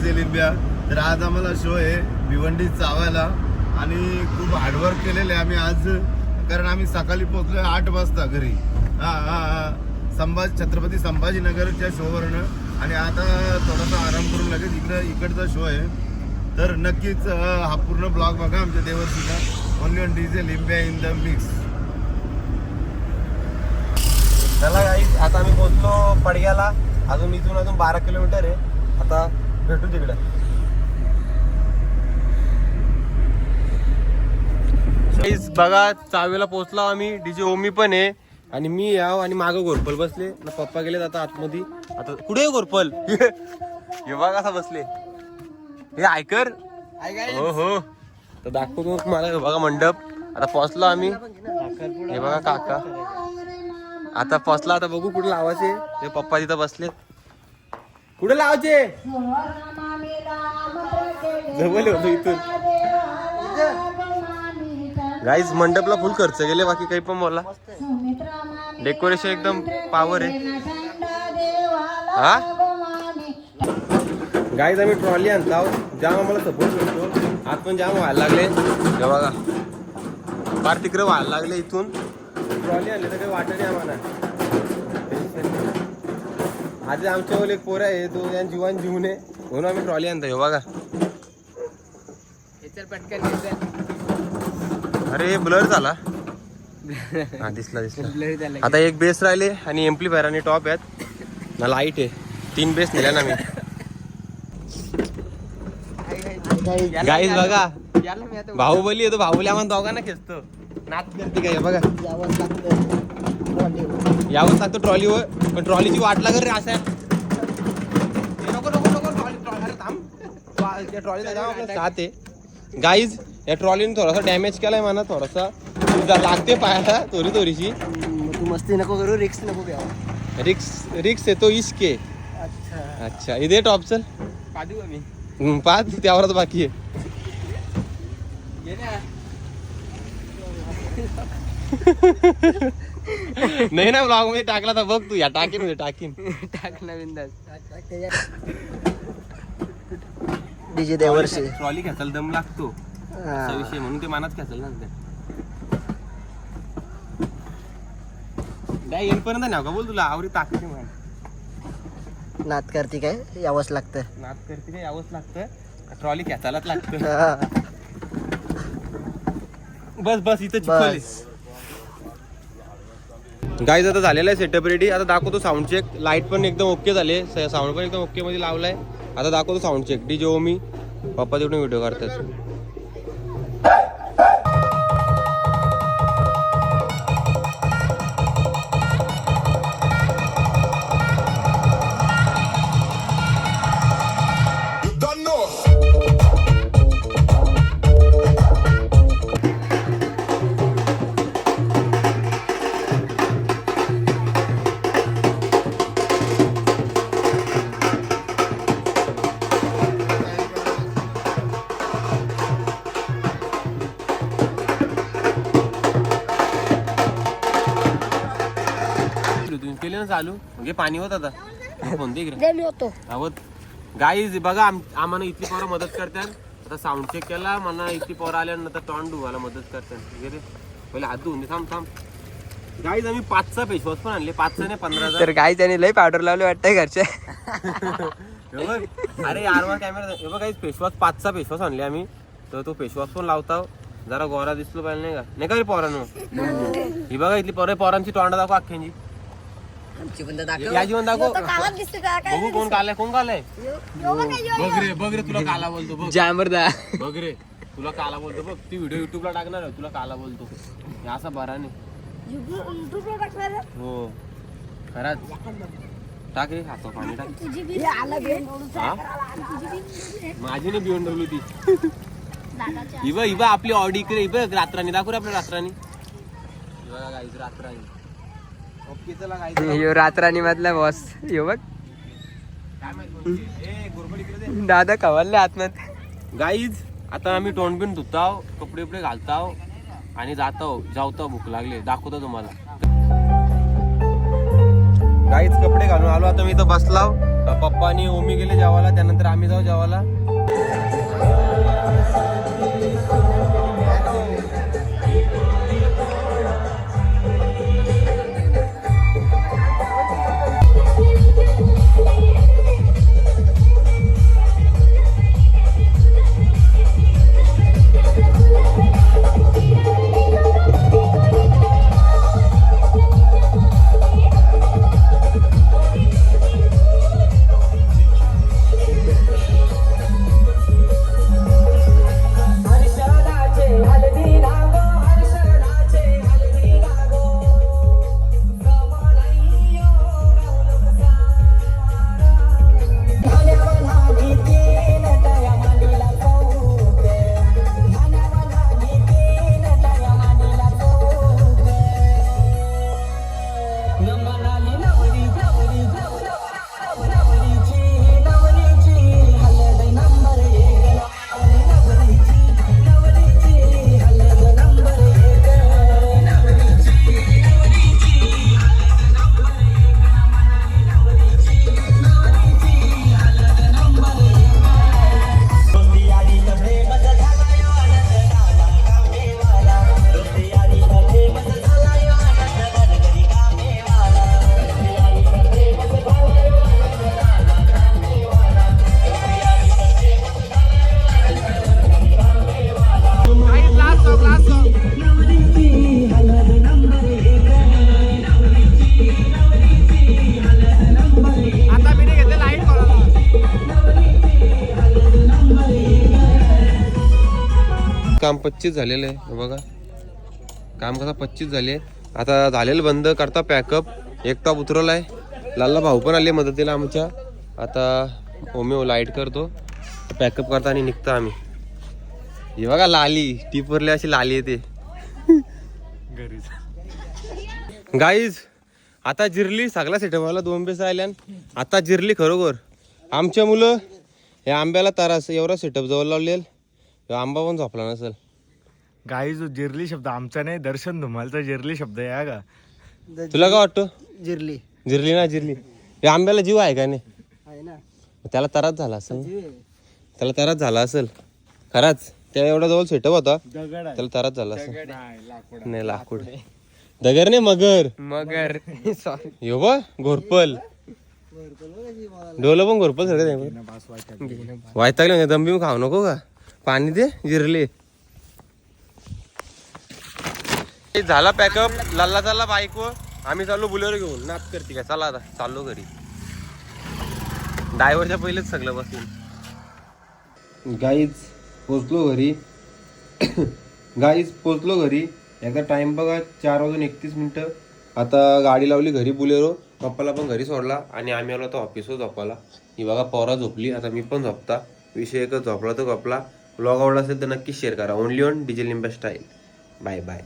Diesel India. तर आज आम्हाला शो आहे भिवंडी चावायला आणि खूप हार्डवर्क केलेले आम्ही आज, कारण आम्ही सकाळी पोहोचलो 8 वाजता घरी. छत्रपती संभाजीनगरच्या शोवरनं, आणि आता थोडासा आराम करून लगेच इकडचा शो आहे. तर नक्कीच हा पूर्ण ब्लॉग बघा आमच्या देवर्षीचा. Only on diesel India in the mix. चला गाईस, आता आम्ही पोहोचलो पडग्याला. इथून अजून 12 किलोमीटर आहे. आता भेटू तिकडे. बघा चावेला पोहोचलो आम्ही. डीजे ओमी पण आहे आणि मी याव, आणि मागं घोरपल बसले ना. पप्पा गेलेत आता आतमध्ये. आता कुठे घोरपल? हे बघा कसा बसले. हे ऐकर हो हो. तर दाखवतो मला. बघा मंडप. आता पोहोचलो आम्ही. हे बघा काका आता पोहोचला. आता बघू कुठे लावायचे. ते पप्पा तिथं बसलेत. कुठे लावायचे? जवळ होतो इथून. गाईज मंडपला फुल खर्च गेले, बाकी काही पण बोला. डेकोरेशन एकदम पावर आहे. हा गाईज आम्ही ट्रॉली आणतो. जाम आम्हाला सपोर्ट करतो. आत पण जाम व्हायला लागले. बघा फार तिकडे व्हायला लागले. इथून ट्रॉली आणली तर काही वाटत नाही आम्हाला. आज आमच्यावर एक पोर आहे, तो या जीवन जीवन आहे म्हणून आम्ही ट्रॉली आणतो. हे बघा. अरे ब्लर झाला. हा दिसला. आता एक बेस राहिले आणि एम्प्लिफायर आणि टॉप आहेत ना. लाईट आहे. 3 बेस नेल्या ना मी. गाईज बघा बाहुबली येतो. बाहुबली आम्हाला दोघांना खेचतो. नाच करते काय बघा. यावंच लागतं ट्रॉलीवर. पण ट्रॉलीची वाट लागत रे. अशा नको नको नको. ट्रॉली थांब. त्या ट्रॉलीचा साथ आहे. गाईज या ट्रॉलीने थोडासा डॅमेज केलाय म्हणा. थोडासा लागते पायाला थोडीशी. तू मस्ती नको करू. रिक्स नको घ्यावं. रिक्स येतो इसके. अच्छा इथे टॉप चल पाहू आम्ही. 5 त्यावरच बाकी आहे. नाही ना ब्लॉग मध्ये टाकला तर बघ तू. या टाकीन टाक नवीन डीजे देवर्षी. ट्रॉली खेचायला दम लागतो असा विषय, म्हणून ते मनात खेचायला ना. काय येईपर्यंत नाही का बोल. तुला आवडी ताकद आहे. नात करते काय यावंच लागतं. नात करते काय यावंच लागतं. ट्रॉली खेचायलाच लागतं. बस इथं चिखल. गाईज आता झालेला आहे सेटअप रेडी. आता दाखवतो साऊंड चेक. लाईट पण एकदम ओके झाले. साऊंड पण एकदम ओके मध्ये लावलाय. आता दाखवतो साऊंड चेक. डीजे ओमी पप्पा तिकडून व्हिडिओ काढतात. केले ना चालू. म्हणजे पाणी होत आता. कोणते इकडे गाईज बघा आम्हाला इथली पोरं मदत करतात. आता साऊंड चेक केला मला. इथली पोरं आल्यानंतर तोंड धुवायला मदत करतात वगैरे. पहिले हात धुवून दे. थांब गाईज आम्ही 5चा फेसवॉश पण आणले. 5चा नाही 15चा. तर गाई त्याने लय पावडर लावले वाटतंय घरच्या. अरे यार कॅमेरा हे बघ. फेसवॉश 5चा फेसवॉश आणले आम्ही. तर तो फेसवॉश पण लावता. जरा गोरा दिसलो पाहिजे नाही का रे पोरांनो. ही बघा इथली पोरांची तोंडा दाखव अख्ख्यांची. या जीवन दाखव. बघू कोण कालाय. बघ रे तुला काला बोलतो. बघ जामरदा. बघ रे तुला काला बोलतो. बघ ती व्हिडिओ युट्यूबला टाकणार आहे. तुला काला बोलतो. असा बरा नाही. हो खराच. टाक रे हातो पाणी टाक. माझी नाही BMW ती. इबा आपली ऑडी इकडे. इबा रात्रानी दाखव रे. आपल्या रात्रानी बघा गाईज. रात्रानी यो रात्रानी मधला बॉस. यो बघ दादा कवाले आतमध्ये. गाईज आता आम्ही तोंड बिन धुताव. कपडे बिपडे घालताव आणि जावतो. भूक लागले. दाखवतो तुम्हाला. गाईज कपडे घालून आलो. आता मी इथं बसलाव पप्पा आणि ओमी गेले जेवायला, त्यानंतर आम्ही जाऊ जेवायला. काम 25 झालेलं आहे बघा. काम कसा 25 झाले. आता झालेलं बंद करता पॅकअप. एक टॉप उतरवलाय. लाला भाऊ पण आले मदतीला आमच्या. आता ओमी लाईट करतो, पॅकअप करता आणि निघता आम्ही. हे बघा लाली टीपरले अशी लाली येते गाईज. आता जिरली सगळा सेटअपला 2 पैसे आल्यान. आता जिरली खरोखर. आमच्या मुलं हे आंब्याला तारास एवढा सेटअप जवळ लावलेल. आंबा पण झोपला नसेल. गाई जो जिरली शब्द आमचा नाही, दर्शन धुमालचा जिरली शब्द आहे का. तुला काय वाटतं? जिरली जिरली ना जिरली. या आंब्याला जीव आहे का नाही? आहे ना, त्याला तराच झाला असेल. जीव आहे. त्याला तराच झाला असेल खराच. त्या एवढा जवळ सेटअप होता, दगड आहे. त्याला तराच झाला असेल. नाही, लाकूड. नाही लाकूड दगर नाही मगर मगर सॉरी यो बा घोरपल. डोलं पण घोरपल सगळं बास वाटत. वायतागले दंबी खाऊ नको का. पाणी दे जिरले. झाला पॅकअप. लल्ला चालला बाईकवर. आम्ही चाललो बुलेरो घेऊन. नाच करते काय. चला आता चाललो घरी. ड्रायव्हरच्या पहिलेच सगळं बसून. गाईज पोचलो घरी. गाईज पोचलो घरी. एकदा टाइम बघा 4:31. आता गाडी लावली घरी बुलेरो. पप्पाला पण घरी सोडला आणि आम्ही आलो आता ऑफिसवर झोपायला. ही बघा पोरा झोपली. आता मी पण झोपता. विषय एकच, झोपला तर झोपला. व्लॉग आवडला असेल तर नक्की शेअर करा. Only on DJ Limba style. Bye bye.